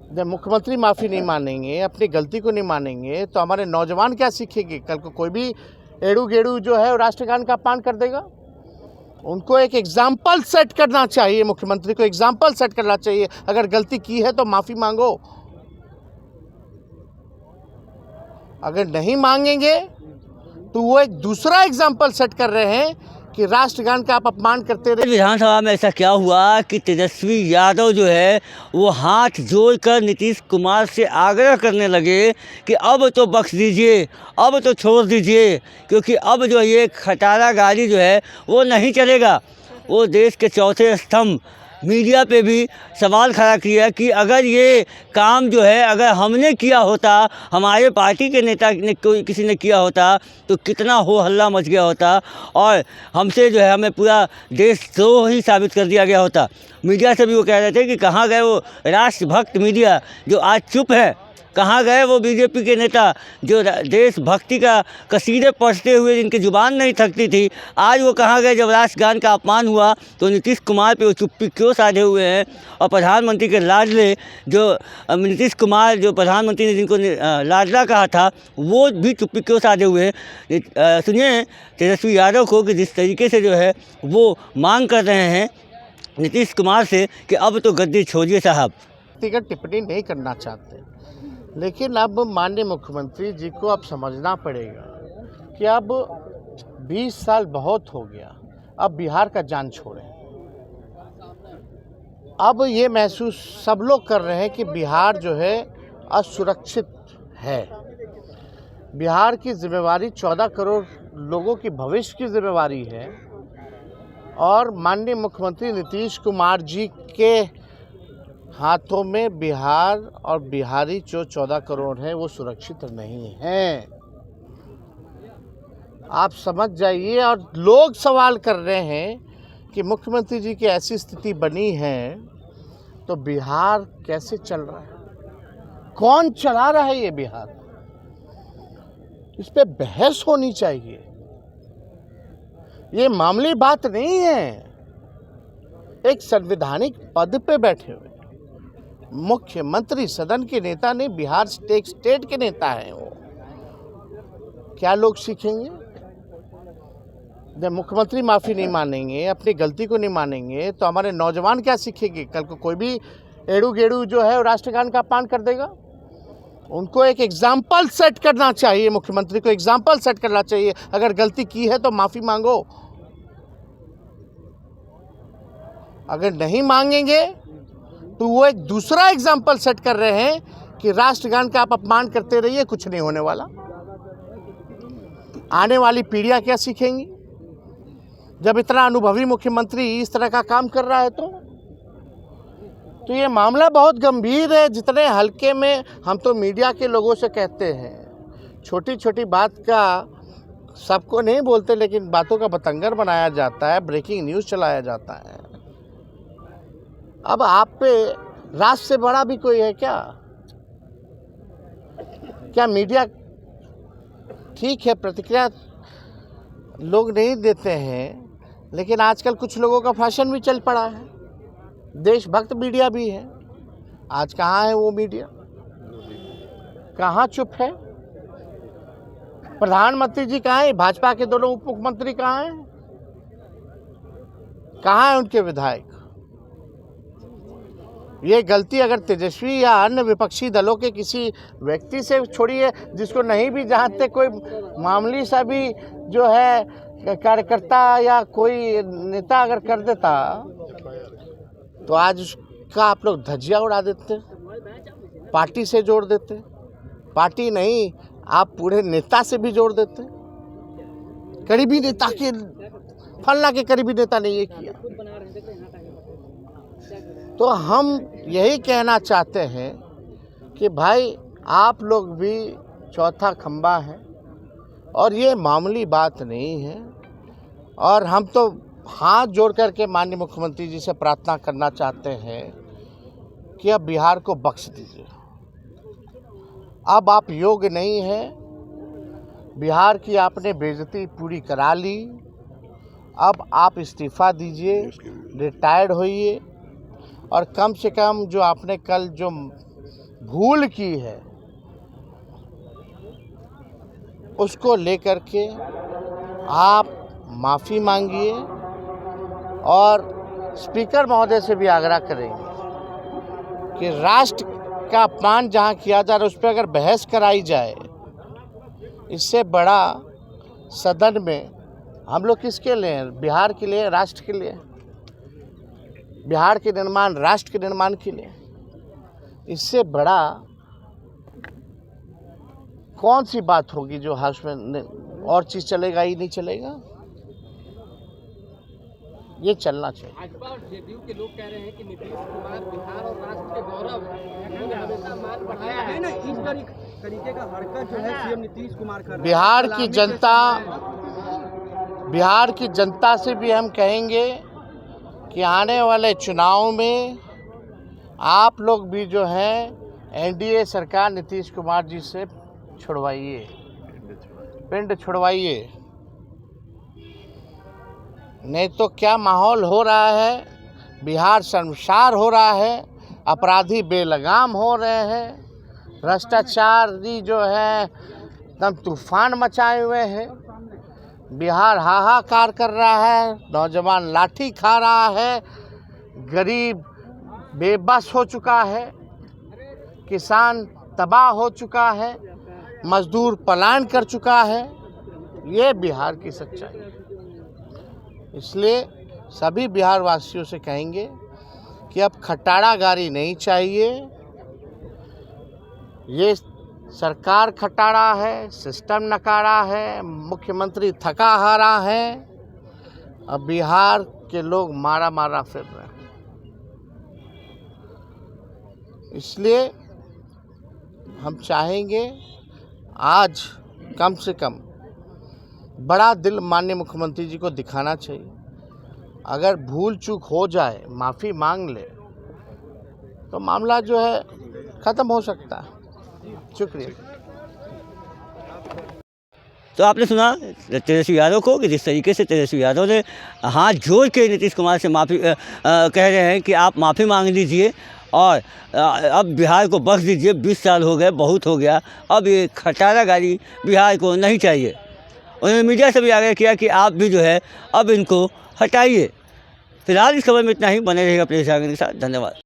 जब मुख्यमंत्री माफ़ी नहीं मानेंगे, अपनी गलती को नहीं मानेंगे, तो हमारे नौजवान क्या सीखेंगे? कल को कोई भी एड़ू गेड़ू जो है राष्ट्रगान का अपमान कर देगा। उनको एक एग्जाम्पल सेट करना चाहिए, मुख्यमंत्री को एग्जाम्पल सेट करना चाहिए। अगर गलती की है तो माफ़ी मांगो, अगर नहीं मांगेंगे तो वो एक दूसरा एग्जाम्पल सेट कर रहे हैं कि राष्ट्रगान का आप अपमान करते रहे। विधानसभा में ऐसा क्या हुआ कि तेजस्वी यादव जो है वो हाथ जोड़कर नीतीश कुमार से आग्रह करने लगे कि अब तो बख्श दीजिए, अब तो छोड़ दीजिए, क्योंकि अब जो ये खटारा गाड़ी जो है वो नहीं चलेगा। वो देश के चौथे स्तंभ मीडिया पे भी सवाल खड़ा किया कि अगर ये काम जो है अगर हमने किया होता, हमारे पार्टी के नेता ने कोई किसी ने किया होता तो कितना हो हल्ला मच गया होता और हमसे जो है हमें पूरा देशद्रोह ही साबित कर दिया गया होता। मीडिया से भी वो कह रहे थे कि कहाँ गए वो राष्ट्रभक्त मीडिया जो आज चुप है, कहाँ गए वो बीजेपी के नेता जो देशभक्ति का कसीदे पढ़ते हुए जिनकी ज़ुबान नहीं थकती थी, आज वो कहाँ गए? जब राष्ट्रगान का अपमान हुआ तो नीतीश कुमार पे वो चुप्पी क्यों साधे हुए हैं? और प्रधानमंत्री के लाडले जो नीतीश कुमार, जो प्रधानमंत्री ने जिनको लाडला कहा था, वो भी चुप्पी क्यों साधे हुए हैं? सुनिए तेजस्वी यादव को कि जिस तरीके से जो है वो मांग कर रहे हैं नीतीश कुमार से कि अब तो गद्दी छोड़िए साहब। व्यक्तिगत टिप्पणी नहीं करना चाहते, लेकिन अब माननीय मुख्यमंत्री जी को अब समझना पड़ेगा कि अब 20 साल बहुत हो गया, अब बिहार का जान छोड़ें। अब ये महसूस सब लोग कर रहे हैं कि बिहार जो है असुरक्षित है। बिहार की जिम्मेवारी 14 करोड़ लोगों की भविष्य की जिम्मेवारी है और माननीय मुख्यमंत्री नीतीश कुमार जी के हाथों में बिहार और बिहारी जो 14 करोड़ हैं वो सुरक्षित नहीं हैं। आप समझ जाइए। और लोग सवाल कर रहे हैं कि मुख्यमंत्री जी की ऐसी स्थिति बनी है तो बिहार कैसे चल रहा है, कौन चला रहा है ये बिहार? इस पे बहस होनी चाहिए। ये मामूली बात नहीं है। एक संवैधानिक पद पे बैठे हुए मुख्यमंत्री, सदन के नेता नहीं, बिहार स्टेट के नेता हैं वो। क्या लोग सीखेंगे? जब मुख्यमंत्री माफ़ी नहीं मानेंगे, अपनी गलती को नहीं मानेंगे, तो हमारे नौजवान क्या सीखेंगे? कल को कोई भी एड़ू गेड़ू जो है राष्ट्रगान का अपमान कर देगा। उनको एक एग्जाम्पल सेट करना चाहिए, मुख्यमंत्री को एग्जाम्पल सेट करना चाहिए। अगर गलती की है तो माफ़ी मांगो, अगर नहीं मांगेंगे तो वो एक दूसरा एग्जाम्पल सेट कर रहे हैं कि राष्ट्रगान का आप अपमान करते रहिए, कुछ नहीं होने वाला। आने वाली पीढ़ियां क्या सीखेंगी जब इतना अनुभवी मुख्यमंत्री इस तरह का काम कर रहा है? तो ये मामला बहुत गंभीर है। जितने हल्के में हम तो मीडिया के लोगों से कहते हैं, छोटी छोटी बात का सबको नहीं बोलते, लेकिन बातों का बतंगर बनाया जाता है, ब्रेकिंग न्यूज़ चलाया जाता है। अब आप पे राष्ट्र से बड़ा भी कोई है क्या? क्या मीडिया ठीक है, प्रतिक्रिया लोग नहीं देते हैं, लेकिन आजकल कुछ लोगों का फैशन भी चल पड़ा है, देशभक्त मीडिया भी है। आज कहाँ है वो मीडिया? कहाँ चुप है? प्रधानमंत्री जी कहाँ है? भाजपा के दोनों उप मुख्यमंत्री कहाँ हैं? कहाँ है उनके विधायक? ये गलती अगर तेजस्वी या अन्य विपक्षी दलों के किसी व्यक्ति से छोड़िए, जिसको नहीं भी जानते, कोई मामूली सा भी जो है कार्यकर्ता या कोई नेता अगर कर देता तो आज उसका आप लोग धज्जियां उड़ा देते, पार्टी से जोड़ देते। पार्टी नहीं, आप पूरे नेता से भी जोड़ देते। करीबी नेता के, फलना के करीबी नेता ने ये किया। तो हम यही कहना चाहते हैं कि भाई आप लोग भी चौथा खंबा हैं और ये मामूली बात नहीं है। और हम तो हाथ जोड़ करके माननीय मुख्यमंत्री जी से प्रार्थना करना चाहते हैं कि अब बिहार को बख्श दीजिए। अब आप योग्य नहीं हैं, बिहार की आपने बेइज्जती पूरी करा ली। अब आप इस्तीफ़ा दीजिए, रिटायर्ड होइए और कम से कम जो आपने कल जो भूल की है उसको लेकर के आप माफ़ी मांगिए और स्पीकर महोदय से भी आग्रह करेंगे कि राष्ट्र का अपमान जहाँ किया जा रहा है उस पर अगर बहस कराई जाए, इससे बड़ा सदन में हम लोग किसके लिए हैं? बिहार के लिए, राष्ट्र के लिए, बिहार के निर्माण, राष्ट्र के निर्माण के लिए। इससे बड़ा कौन सी बात होगी जो हाउस में और चीज़ चलेगा ही नहीं चलेगा? ये चलना चाहिए। भाजपा और जेडीयू के लोग कह रहे हैं कि नीतीश कुमार बिहार और राष्ट्र के गौरव हैं, क्योंकि हमेशा मान बढ़ाया है ना, इस तरीके का हरकत जो है सीएम नीतीश कुमार कर रहे हैं। बिहार की जनता से भी हम कहेंगे कि आने वाले चुनाव में आप लोग भी जो हैं एनडीए सरकार नीतीश कुमार जी से छुड़वाइए, पिंड छुड़वाइए, नहीं तो क्या माहौल हो रहा है, बिहार शर्मसार हो रहा है, अपराधी बेलगाम हो रहे हैं, भ्रष्टाचारी जो है एकदम तूफान मचाए हुए हैं, बिहार हाहाकार कर रहा है, नौजवान लाठी खा रहा है, गरीब बेबस हो चुका है, किसान तबाह हो चुका है, मजदूर पलायन कर चुका है। ये बिहार की सच्चाई है। इसलिए सभी बिहार वासियों से कहेंगे कि अब खटारागारी नहीं चाहिए। ये सरकार खटारा है, सिस्टम नकारा है, मुख्यमंत्री थका हारा है, अब बिहार के लोग मारा मारा फिर रहे हैं। इसलिए हम चाहेंगे आज कम से कम बड़ा दिल माननीय मुख्यमंत्री जी को दिखाना चाहिए। अगर भूल चूक हो जाए, माफ़ी मांग ले तो मामला जो है ख़त्म हो सकता है। शुक्रिया। तो आपने सुना तेजस्वी यादव को कि जिस तरीके से तेजस्वी यादव ने हाथ जोड़ के नीतीश कुमार से माफ़ी कह रहे हैं कि आप माफ़ी मांग लीजिए और अब बिहार को बख्श दीजिए, 20 साल हो गए, बहुत हो गया, अब ये खटारागारी बिहार को नहीं चाहिए। उन्होंने मीडिया से भी आग्रह किया कि आप भी जो है अब इनको हटाइए। फिलहाल इस खबर में इतना ही। बने रहेगा प्रेस के साथ। धन्यवाद।